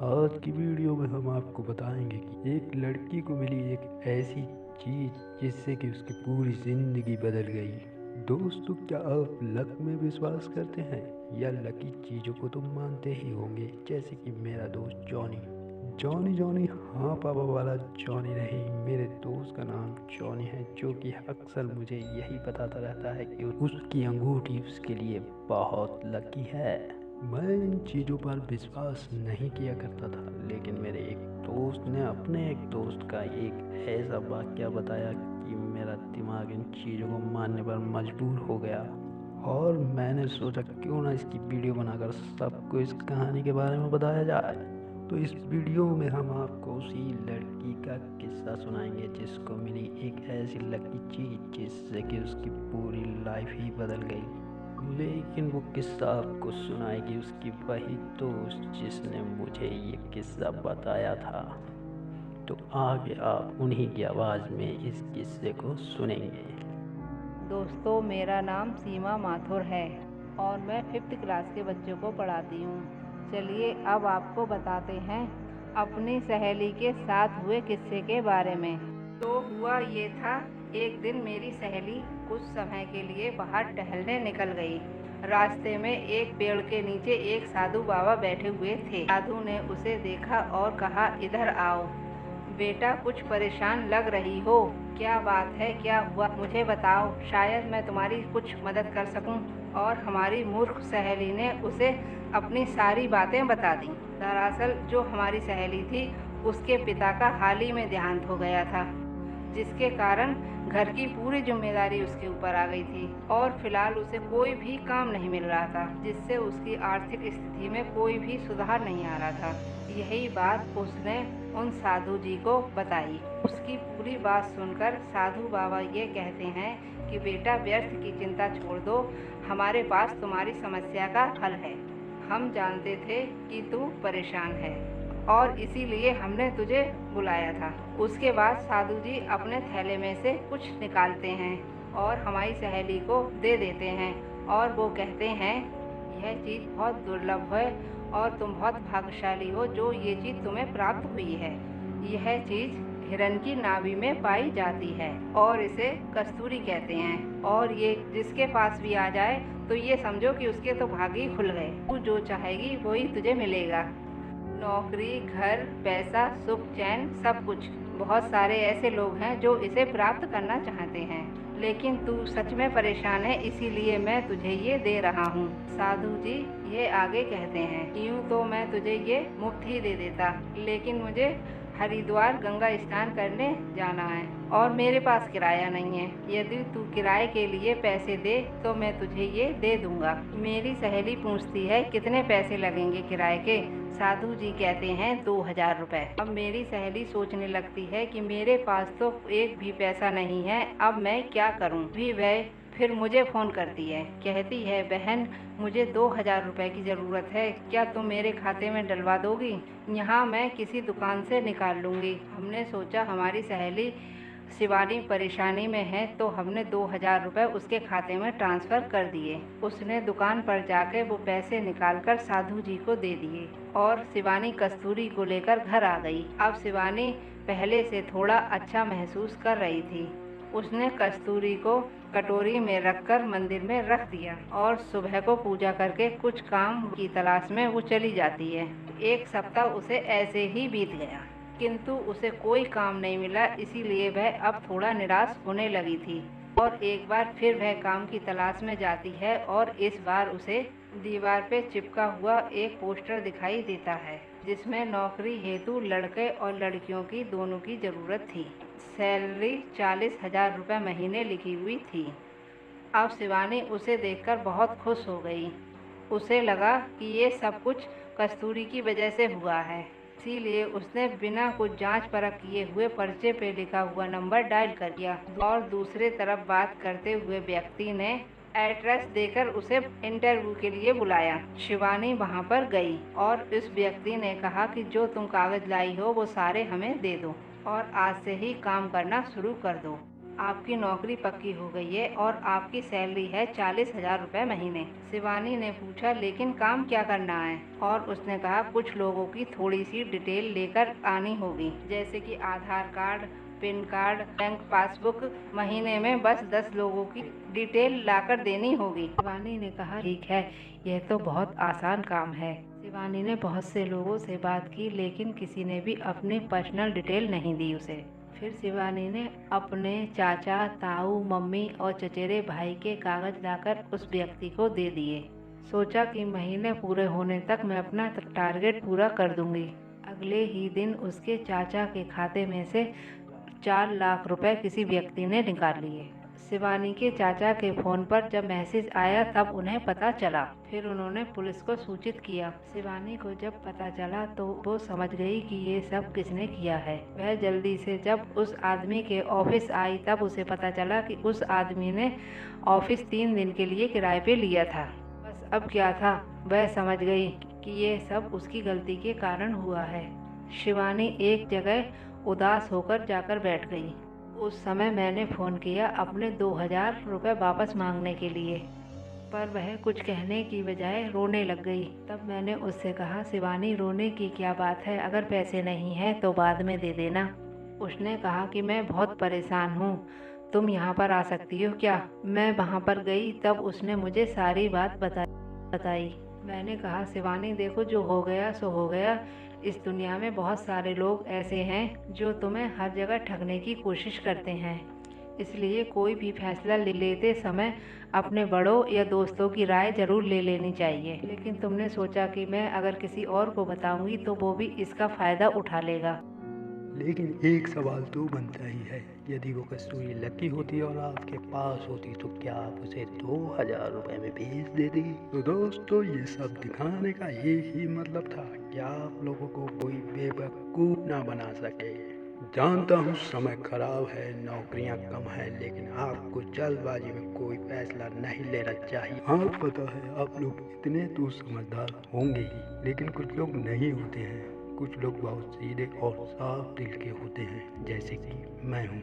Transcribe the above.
आज की वीडियो में हम आपको बताएंगे कि एक लड़की को मिली एक ऐसी चीज जिससे कि उसकी पूरी जिंदगी बदल गई। दोस्तों, क्या आप लक में विश्वास करते हैं या लकी चीजों को तो मानते ही होंगे, जैसे कि मेरा दोस्त जॉनी। जॉनी जॉनी हाँ पापा वाला जॉनी नहीं, मेरे दोस्त का नाम जॉनी है, जो कि अक्सर मुझे यही बताता रहता है कि उसकी अंगूठी उसके लिए बहुत लकी है। मैं इन चीज़ों पर विश्वास नहीं किया करता था, लेकिन मेरे एक दोस्त ने अपने एक दोस्त का एक ऐसा वाक्य बताया कि मेरा दिमाग इन चीज़ों को मानने पर मजबूर हो गया। और मैंने सोचा क्यों ना इसकी वीडियो बनाकर सबको इस कहानी के बारे में बताया जाए। तो इस वीडियो में हम आपको उसी लड़की का किस्सा सुनाएंगे जिसको मिली एक ऐसी लकी चीज जिससे कि उसकी पूरी लाइफ ही बदल गई। लेकिन वो किस्सा आपको सुनाएगी उसकी वही दोस्त जिसने मुझे ये किस्सा बताया था। तो आगे आप उन्हीं की आवाज़ में इस किस्से को सुनेंगे। दोस्तों, मेरा नाम सीमा माथुर है और मैं 5th क्लास के बच्चों को पढ़ाती हूँ। चलिए अब आपको बताते हैं अपनी सहेली के साथ हुए किस्से के बारे में। तो हुआ ये था, एक दिन मेरी सहेली कुछ समय के लिए बाहर टहलने निकल गई। रास्ते में एक पेड़ के नीचे एक साधु बाबा बैठे हुए थे। साधु ने उसे देखा और कहा, इधर आओ बेटा, कुछ परेशान लग रही हो, क्या बात है, क्या हुआ, मुझे बताओ, शायद मैं तुम्हारी कुछ मदद कर सकूं। और हमारी मूर्ख सहेली ने उसे अपनी सारी बातें बता दी। दरअसल जो हमारी सहेली थी उसके पिता का हाल ही में देहांत हो गया था, जिसके कारण घर की पूरी जिम्मेदारी उसके ऊपर आ गई थी और फिलहाल उसे कोई भी काम नहीं मिल रहा था, जिससे उसकी आर्थिक स्थिति में कोई भी सुधार नहीं आ रहा था। यही बात उसने उन साधु जी को बताई। उसकी पूरी बात सुनकर साधु बाबा ये कहते हैं कि बेटा, व्यर्थ की चिंता छोड़ दो, हमारे पास तुम्हारी समस्या का हल है। हम जानते थे कि तू परेशान है और इसीलिए हमने तुझे बुलाया था। उसके बाद साधु जी अपने थैले में से कुछ निकालते हैं और हमारी सहेली को दे देते हैं और वो कहते हैं, यह चीज़ बहुत दुर्लभ है और तुम बहुत भाग्यशाली हो जो ये चीज़ तुम्हें प्राप्त हुई है। यह चीज़ हिरण की नाभि में पाई जाती है और इसे कस्तूरी कहते हैं, और ये जिसके पास भी आ जाए तो ये समझो कि उसके तो भाग्य ही खुल गए। तू जो चाहेगी वही तुझे मिलेगा, नौकरी, घर, पैसा, सुख, चैन, सब कुछ। बहुत सारे ऐसे लोग हैं जो इसे प्राप्त करना चाहते हैं, लेकिन तू सच में परेशान है, इसीलिए मैं तुझे ये दे रहा हूँ। साधु जी ये आगे कहते हैं, यूँ तो मैं तुझे ये मुफ्त ही दे देता, लेकिन मुझे हरिद्वार गंगा स्नान करने जाना है और मेरे पास किराया नहीं है। यदि तू किराए के लिए पैसे दे तो मैं तुझे ये दे दूंगा। मेरी सहेली पूछती है, कितने पैसे लगेंगे किराए के? साधु जी कहते हैं 2000 रुपए। अब मेरी सहेली सोचने लगती है कि मेरे पास तो एक भी पैसा नहीं है, अब मैं क्या करूं? भी वह फिर मुझे फ़ोन करती है, कहती है, बहन, मुझे 2000 रुपए की ज़रूरत है, क्या तुम मेरे खाते में डलवा दोगी? यहाँ मैं किसी दुकान से निकाल लूँगी। हमने सोचा हमारी सहेली शिवानी परेशानी में है, तो हमने 2000 रुपये उसके खाते में ट्रांसफ़र कर दिए। उसने दुकान पर जाकर वो पैसे निकालकर साधु जी को दे दिए और शिवानी कस्तूरी को लेकर घर आ गई। अब शिवानी पहले से थोड़ा अच्छा महसूस कर रही थी। उसने कस्तूरी को कटोरी में रखकर मंदिर में रख दिया और सुबह को पूजा करके कुछ काम की तलाश में वो चली जाती है। एक सप्ताह उसे ऐसे ही बीत गया, किंतु उसे कोई काम नहीं मिला, इसीलिए वह अब थोड़ा निराश होने लगी थी। और एक बार फिर वह काम की तलाश में जाती है और इस बार उसे दीवार पे चिपका हुआ एक पोस्टर दिखाई देता है, जिसमें नौकरी हेतु लड़के और लड़कियों की दोनों की ज़रूरत थी। सैलरी 40,000 रुपये महीने लिखी हुई थी। अब शिवानी उसे देखकर बहुत खुश हो गई। उसे लगा कि ये सब कुछ कस्तूरी की वजह से हुआ है, इसीलिए उसने बिना कुछ जांच परख किए हुए पर्चे पे लिखा हुआ नंबर डायल कर दिया और दूसरे तरफ बात करते हुए व्यक्ति ने एड्रेस देकर उसे इंटरव्यू के लिए बुलाया। शिवानी वहां पर गई और इस व्यक्ति ने कहा कि जो तुम कागज लाई हो वो सारे हमें दे दो और आज से ही काम करना शुरू कर दो। आपकी नौकरी पक्की हो गई है और आपकी सैलरी है 40,000 रुपये महीने। शिवानी ने पूछा, लेकिन काम क्या करना है? और उसने कहा, कुछ लोगों की थोड़ी सी डिटेल लेकर आनी होगी, जैसे कि Aadhaar card, PAN card, bank passbook. महीने में बस 10 लोगों की डिटेल लाकर देनी होगी। शिवानी ने कहा, ठीक है, यह तो बहुत आसान काम है। शिवानी ने बहुत से लोगों से बात की, लेकिन किसी ने भी अपनी पर्सनल डिटेल नहीं दी उसे। फिर शिवानी ने अपने चाचा, ताऊ, मम्मी और चचेरे भाई के कागज लाकर उस व्यक्ति को दे दिए। सोचा कि महीने पूरे होने तक मैं अपना टारगेट पूरा कर दूंगी। अगले ही दिन उसके चाचा के खाते में से 4 लाख रुपए किसी व्यक्ति ने निकाल लिए। शिवानी के चाचा के फोन पर जब मैसेज आया तब उन्हें पता चला। फिर उन्होंने पुलिस को सूचित किया। शिवानी को जब पता चला तो वो समझ गई कि ये सब किसने किया है। वह जल्दी से जब उस आदमी के ऑफिस आई तब उसे पता चला कि उस आदमी ने ऑफिस 3 दिन के लिए किराए पे लिया था। बस अब क्या था, वह समझ गई कि ये सब उसकी गलती के कारण हुआ है। शिवानी एक जगह उदास होकर जाकर बैठ गई। उस समय मैंने फ़ोन किया अपने 2,000 रुपये वापस मांगने के लिए, पर वह कुछ कहने की बजाय रोने लग गई। तब मैंने उससे कहा, शिवानी, रोने की क्या बात है, अगर पैसे नहीं हैं तो बाद में दे देना। उसने कहा कि मैं बहुत परेशान हूँ, तुम यहाँ पर आ सकती हो क्या? मैं वहाँ पर गई तब उसने मुझे सारी बात बताई। मैंने कहा, शिवानी देखो, जो हो गया सो हो गया। इस दुनिया में बहुत सारे लोग ऐसे हैं जो तुम्हें हर जगह ठगने की कोशिश करते हैं, इसलिए कोई भी फैसला लेते समय अपने बड़ों या दोस्तों की राय जरूर ले लेनी चाहिए। लेकिन तुमने सोचा कि मैं अगर किसी और को बताऊंगी तो वो भी इसका फ़ायदा उठा लेगा। लेकिन एक सवाल तो बनता ही है, यदि वो कस्तूरी लकी होती और आपके पास होती तो क्या आप उसे 2,000 रुपये में बेच देती? तो दोस्तों, ये सब दिखाने का यही मतलब था कि आप लोगों को कोई बेवकूफ़ ना बना सके। जानता हूँ समय खराब है, नौकरियाँ कम हैं, लेकिन आपको जल्दबाजी में कोई फैसला नहीं लेना चाहिए। हाँ, पता है आप लोग इतने तो समझदार होंगे ही, लेकिन कुछ लोग नहीं होते हैं। कुछ लोग बहुत सीधे और साफ दिल के होते हैं, जैसे कि मैं हूँ।